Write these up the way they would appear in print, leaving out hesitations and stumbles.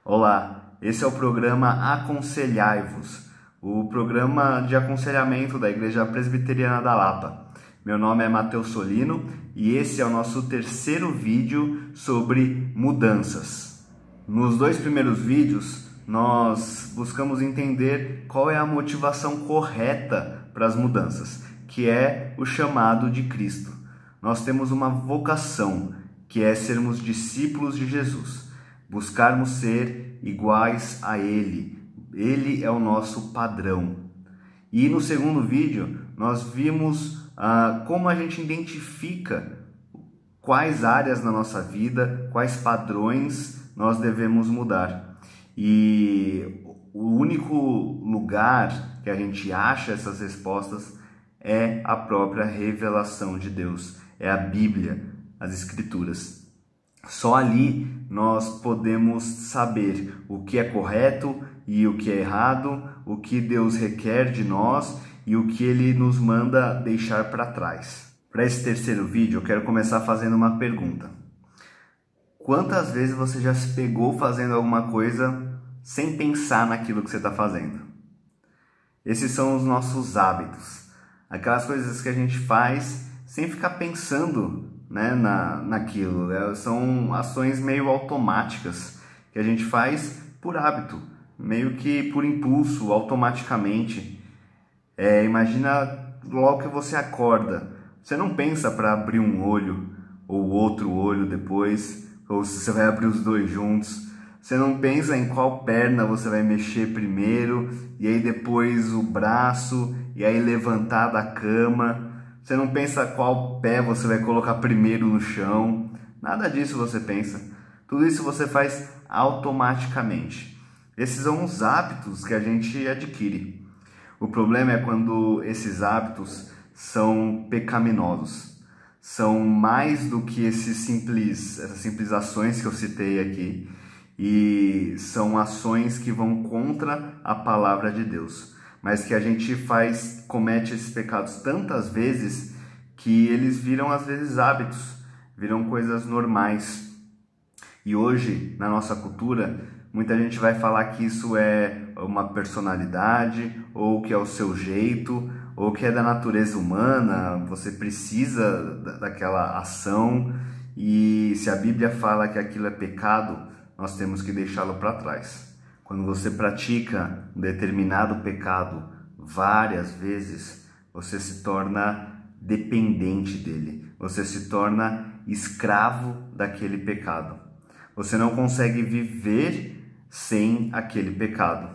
Olá, esse é o programa Aconselhai-vos, o programa de aconselhamento da Igreja Presbiteriana da Lapa. Meu nome é Matheus Solino e esse é o nosso terceiro vídeo sobre mudanças. Nos dois primeiros vídeos, nós buscamos entender qual é a motivação correta para as mudanças, que é o chamado de Cristo. Nós temos uma vocação, que é sermos discípulos de Jesus. Buscarmos ser iguais a Ele. Ele é o nosso padrão. E no segundo vídeo, nós vimos como a gente identifica quais áreas na nossa vida, quais padrões nós devemos mudar. E o único lugar que a gente acha essas respostas é a própria revelação de Deus, é a Bíblia, as Escrituras. Só ali nós podemos saber o que é correto e o que é errado, o que Deus requer de nós e o que Ele nos manda deixar para trás. Para esse terceiro vídeo, eu quero começar fazendo uma pergunta. Quantas vezes você já se pegou fazendo alguma coisa sem pensar naquilo que você está fazendo? Esses são os nossos hábitos. Aquelas coisas que a gente faz sem ficar pensando naquilo. São ações meio automáticas que a gente faz por hábito, meio que por impulso, automaticamente. Imagina logo que você acorda, você não pensa para abrir um olho ou outro olho depois, ou se você vai abrir os dois juntos. Você não pensa em qual perna você vai mexer primeiro, e aí depois o braço, e aí levantar da cama. Você não pensa qual pé você vai colocar primeiro no chão. Nada disso você pensa. Tudo isso você faz automaticamente. Esses são os hábitos que a gente adquire. O problema é quando esses hábitos são pecaminosos. São mais do que essas simples ações que eu citei aqui. E são ações que vão contra a palavra de Deus. Mas que a gente comete esses pecados tantas vezes que eles viram às vezes hábitos, viram coisas normais. E hoje, na nossa cultura, muita gente vai falar que isso é uma personalidade, ou que é o seu jeito, ou que é da natureza humana, você precisa daquela ação, e se a Bíblia fala que aquilo é pecado, nós temos que deixá-lo para trás. Quando você pratica um determinado pecado várias vezes, você se torna dependente dele. Você se torna escravo daquele pecado. Você não consegue viver sem aquele pecado.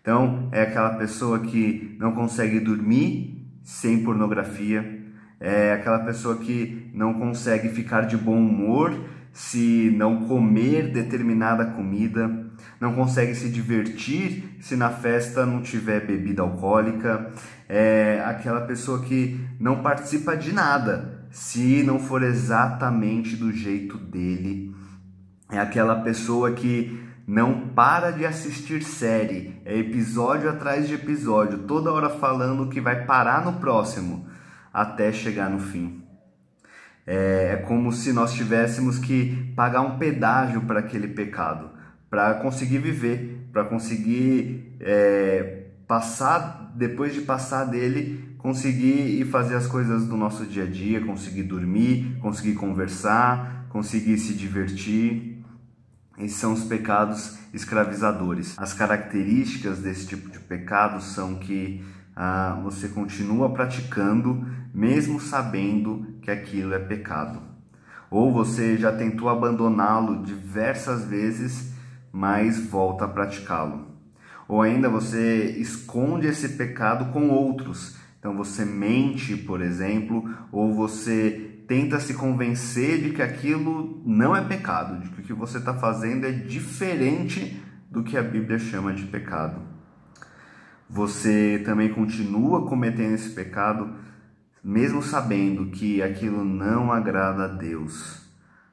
Então, é aquela pessoa que não consegue dormir sem pornografia. É aquela pessoa que não consegue ficar de bom humor se não comer determinada comida, não consegue se divertir se na festa não tiver bebida alcoólica, é aquela pessoa que não participa de nada se não for exatamente do jeito dele, é aquela pessoa que não para de assistir série, é episódio atrás de episódio, toda hora falando que vai parar no próximo até chegar no fim. É como se nós tivéssemos que pagar um pedágio para aquele pecado, para conseguir viver, para conseguir depois de passar dele, conseguir ir fazer as coisas do nosso dia a dia, conseguir dormir, conseguir conversar, conseguir se divertir. Esses são os pecados escravizadores. As características desse tipo de pecado são que você continua praticando, mesmo sabendo que aquilo é pecado. Ou você já tentou abandoná-lo diversas vezes, mas volta a praticá-lo. Ou ainda você esconde esse pecado com outros. Então você mente, por exemplo, ou você tenta se convencer de que aquilo não é pecado, de que o que você está fazendo é diferente do que a Bíblia chama de pecado. Você também continua cometendo esse pecado, mesmo sabendo que aquilo não agrada a Deus.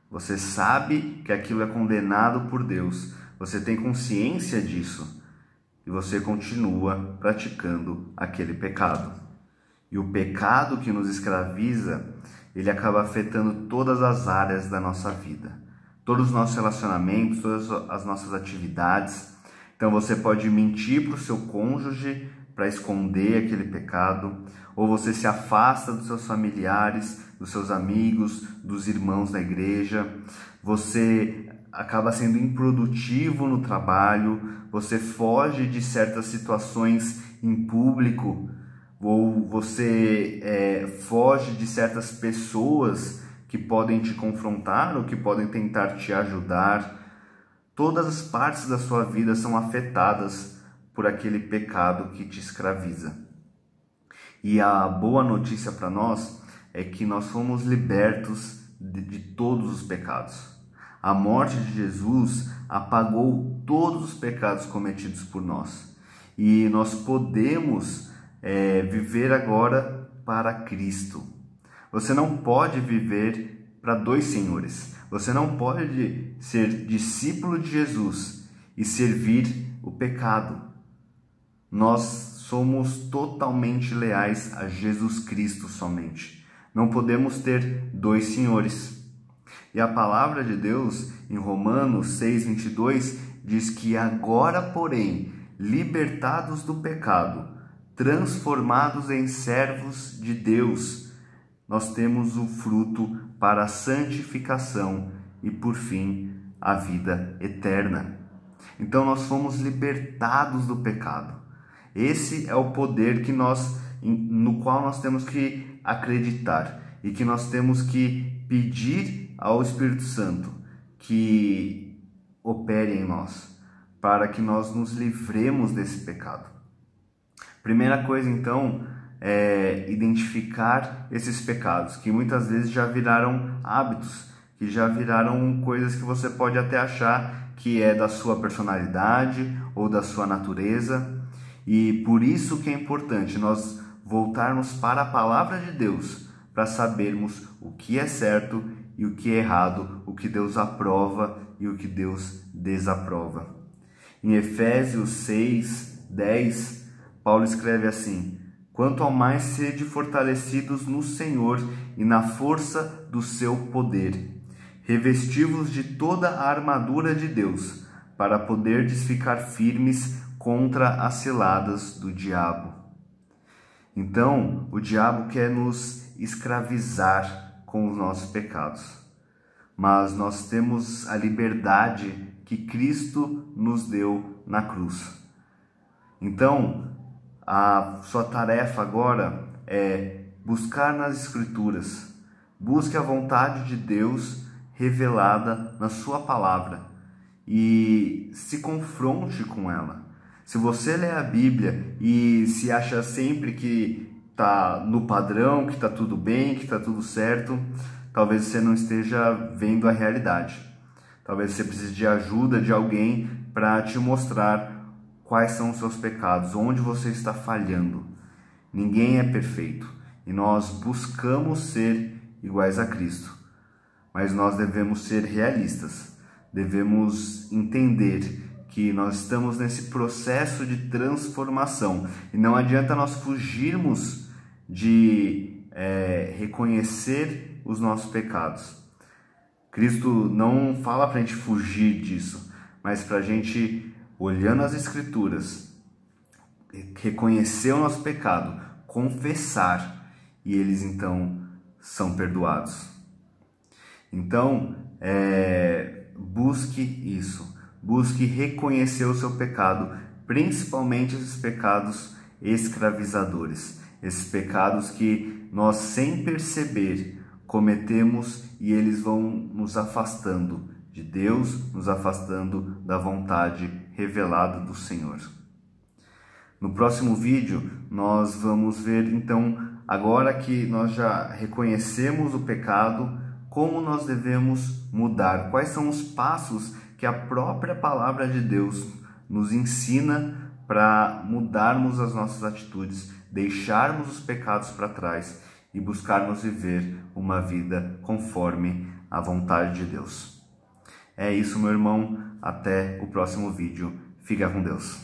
Você sabe que aquilo é condenado por Deus. Você tem consciência disso. E você continua praticando aquele pecado. E o pecado que nos escraviza, ele acaba afetando todas as áreas da nossa vida. todos os nossos relacionamentos, todas as nossas atividades. Então você pode mentir para o seu cônjuge para esconder aquele pecado, ou você se afasta dos seus familiares, dos seus amigos, dos irmãos da igreja, você acaba sendo improdutivo no trabalho, você foge de certas situações em público, ou você foge de certas pessoas que podem te confrontar ou que podem tentar te ajudar. Todas as partes da sua vida são afetadas por aquele pecado que te escraviza. E a boa notícia para nós é que nós fomos libertos de todos os pecados. A morte de Jesus apagou todos os pecados cometidos por nós. E nós podemos viver agora para Cristo. Você não pode viver para dois senhores. Você não pode ser discípulo de Jesus e servir o pecado. Nós somos totalmente leais a Jesus Cristo somente. Não podemos ter dois senhores. E a palavra de Deus, em Romanos 6:22, diz que agora, porém, libertados do pecado, transformados em servos de Deus, nós temos o fruto para a santificação e, por fim, a vida eterna. Então nós fomos libertados do pecado. Esse é o poder no qual nós temos que acreditar e que nós temos que pedir ao Espírito Santo que opere em nós, para que nós nos livremos desse pecado. Primeira coisa, então, é identificar esses pecados, que muitas vezes já viraram hábitos, que já viraram coisas que você pode até achar que é da sua personalidade ou da sua natureza. E por isso que é importante nós voltarmos para a palavra de Deus, para sabermos o que é certo e o que é errado, o que Deus aprova e o que Deus desaprova. Em Efésios 6:10, Paulo escreve assim: quanto ao mais sede fortalecidos no Senhor e na força do seu poder, revesti-vos de toda a armadura de Deus, para poderdes ficar firmes contra as ciladas do diabo. Então, o diabo quer nos escravizar com os nossos pecados, mas nós temos a liberdade que Cristo nos deu na cruz. Então, a sua tarefa agora é buscar nas Escrituras. Busque a vontade de Deus revelada na sua palavra e se confronte com ela. Se você lê a Bíblia e se acha sempre que está no padrão, que está tudo bem, que está tudo certo, talvez você não esteja vendo a realidade. Talvez você precise de ajuda de alguém para te mostrar quais são os seus pecados, onde você está falhando. Ninguém é perfeito e nós buscamos ser iguais a Cristo, mas nós devemos ser realistas, devemos entender que nós estamos nesse processo de transformação e não adianta nós fugirmos de reconhecer os nossos pecados. Cristo não fala para a gente fugir disso, mas para a gente, olhando as Escrituras, reconhecer o nosso pecado, confessar, e eles então são perdoados. Então, busque isso, busque reconhecer o seu pecado, principalmente esses pecados escravizadores, esses pecados que nós, sem perceber, cometemos e eles vão nos afastando de Deus, nos afastando da vontade revelada do Senhor. No próximo vídeo, nós vamos ver, então, agora que nós já reconhecemos o pecado, como nós devemos mudar, quais são os passos que a própria palavra de Deus nos ensina para mudarmos as nossas atitudes, deixarmos os pecados para trás e buscarmos viver uma vida conforme a vontade de Deus. É isso, meu irmão. Até o próximo vídeo. Fica com Deus.